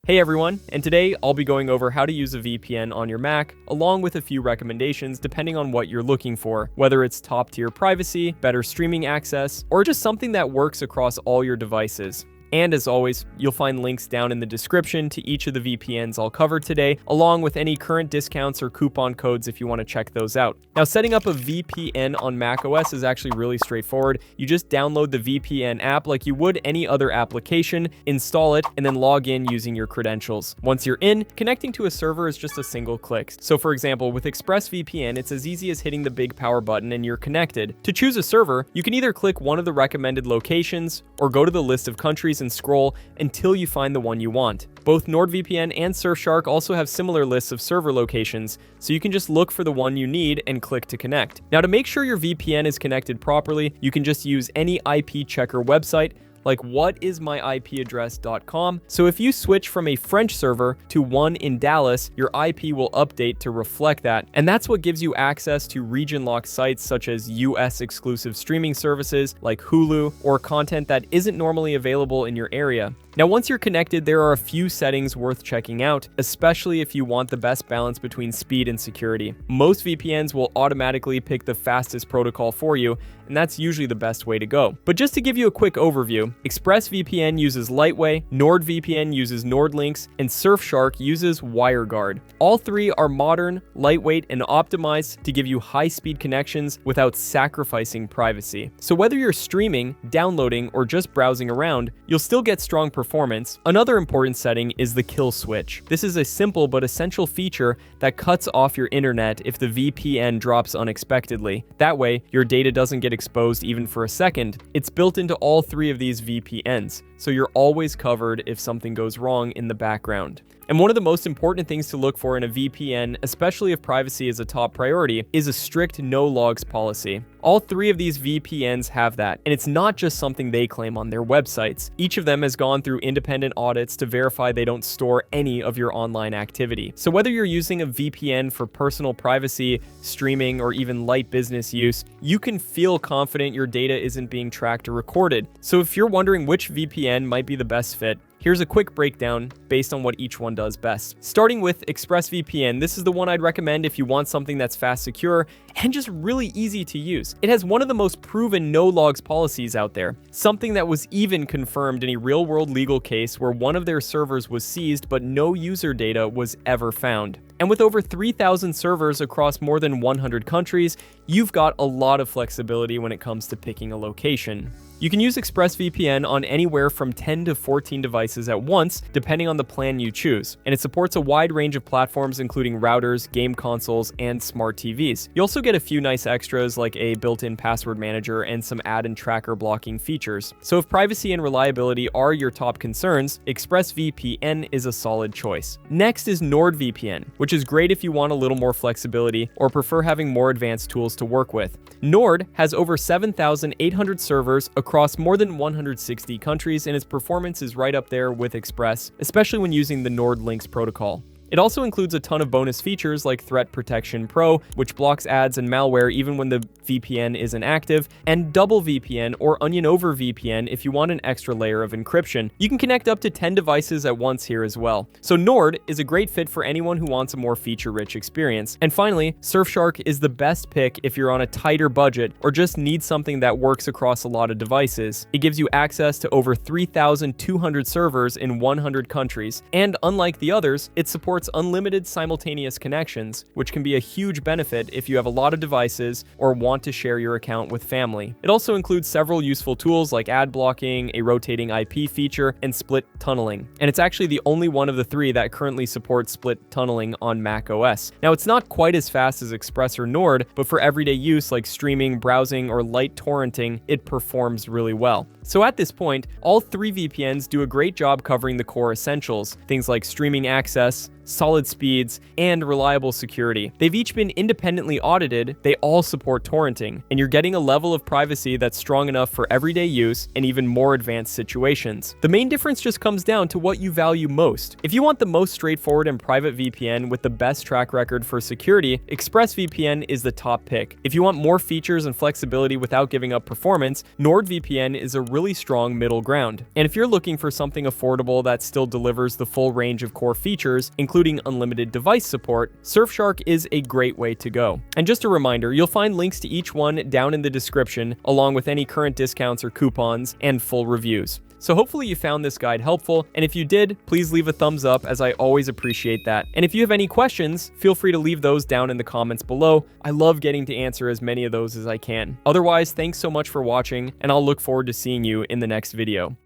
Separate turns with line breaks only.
Hey everyone, and today I'll be going over how to use a VPN on your Mac, along with a few recommendations depending on what you're looking for, whether it's top-tier privacy, better streaming access, or just something that works across all your devices. And as always, you'll find links down in the description to each of the VPNs I'll cover today, along with any current discounts or coupon codes if you want to check those out. Now, setting up a VPN on macOS is actually really straightforward. You just download the VPN app like you would any other application, install it, and then log in using your credentials. Once you're in, connecting to a server is just a single click. So for example, with ExpressVPN, it's as easy as hitting the big power button and you're connected. To choose a server, you can either click one of the recommended locations or go to the list of countries and scroll until you find the one you want. Both NordVPN and Surfshark also have similar lists of server locations, so you can just look for the one you need and click to connect. Now, to make sure your VPN is connected properly, you can just use any IP checker website like whatismyipaddress.com. So if you switch from a French server to one in Dallas, your IP will update to reflect that. And that's what gives you access to region-locked sites such as US exclusive streaming services like Hulu or content that isn't normally available in your area. Now, once you're connected, there are a few settings worth checking out, especially if you want the best balance between speed and security. Most VPNs will automatically pick the fastest protocol for you, and that's usually the best way to go. But just to give you a quick overview, ExpressVPN uses Lightway, NordVPN uses NordLynx, and Surfshark uses WireGuard. All three are modern, lightweight, and optimized to give you high-speed connections without sacrificing privacy. So whether you're streaming, downloading, or just browsing around, you'll still get strong performance. Another important setting is the kill switch. This is a simple but essential feature that cuts off your internet if the VPN drops unexpectedly. That way, your data doesn't get exposed even for a second. It's built into all three of these VPNs, so you're always covered if something goes wrong in the background. And one of the most important things to look for in a VPN, especially if privacy is a top priority, is a strict no logs policy. All three of these VPNs have that, and it's not just something they claim on their websites. Each of them has gone through independent audits to verify they don't store any of your online activity. So whether you're using a VPN for personal privacy, streaming, or even light business use, you can feel confident your data isn't being tracked or recorded. So if you're wondering which VPN might be the best fit, here's a quick breakdown based on what each one does best. Starting with ExpressVPN, this is the one I'd recommend if you want something that's fast, secure, and just really easy to use. It has one of the most proven no-logs policies out there, something that was even confirmed in a real-world legal case where one of their servers was seized but no user data was ever found. And with over 3,000 servers across more than 100 countries, you've got a lot of flexibility when it comes to picking a location. You can use ExpressVPN on anywhere from 10 to 14 devices at once, depending on the plan you choose. And it supports a wide range of platforms, including routers, game consoles, and smart TVs. You also get a few nice extras like a built-in password manager and some ad and tracker blocking features. So if privacy and reliability are your top concerns, ExpressVPN is a solid choice. Next is NordVPN, which is great if you want a little more flexibility or prefer having more advanced tools to work with. Nord has over 7,800 servers across more than 160 countries, and its performance is right up there with Express, especially when using the NordLynx protocol. It also includes a ton of bonus features like Threat Protection Pro, which blocks ads and malware even when the VPN isn't active, and Double VPN or Onion over VPN if you want an extra layer of encryption. You can connect up to 10 devices at once here as well. So Nord is a great fit for anyone who wants a more feature-rich experience. And finally, Surfshark is the best pick if you're on a tighter budget or just need something that works across a lot of devices. It gives you access to over 3,200 servers in 100 countries, and unlike the others, it supports unlimited simultaneous connections, which can be a huge benefit if you have a lot of devices or want to share your account with family. It also includes several useful tools like ad blocking, a rotating IP feature, and split tunneling. And it's actually the only one of the three that currently supports split tunneling on macOS. Now, it's not quite as fast as Express or Nord, but for everyday use like streaming, browsing, or light torrenting, it performs really well. So at this point, all three VPNs do a great job covering the core essentials, things like streaming access, solid speeds, and reliable security. They've each been independently audited, they all support torrenting, and you're getting a level of privacy that's strong enough for everyday use and even more advanced situations. The main difference just comes down to what you value most. If you want the most straightforward and private VPN with the best track record for security, ExpressVPN is the top pick. If you want more features and flexibility without giving up performance, NordVPN is a really strong middle ground. And if you're looking for something affordable that still delivers the full range of core features, including unlimited device support, Surfshark is a great way to go. And just a reminder, you'll find links to each one down in the description, along with any current discounts or coupons and full reviews. So hopefully you found this guide helpful, and if you did, please leave a thumbs up, as I always appreciate that. And if you have any questions, feel free to leave those down in the comments below. I love getting to answer as many of those as I can. Otherwise, thanks so much for watching, and I'll look forward to seeing you in the next video.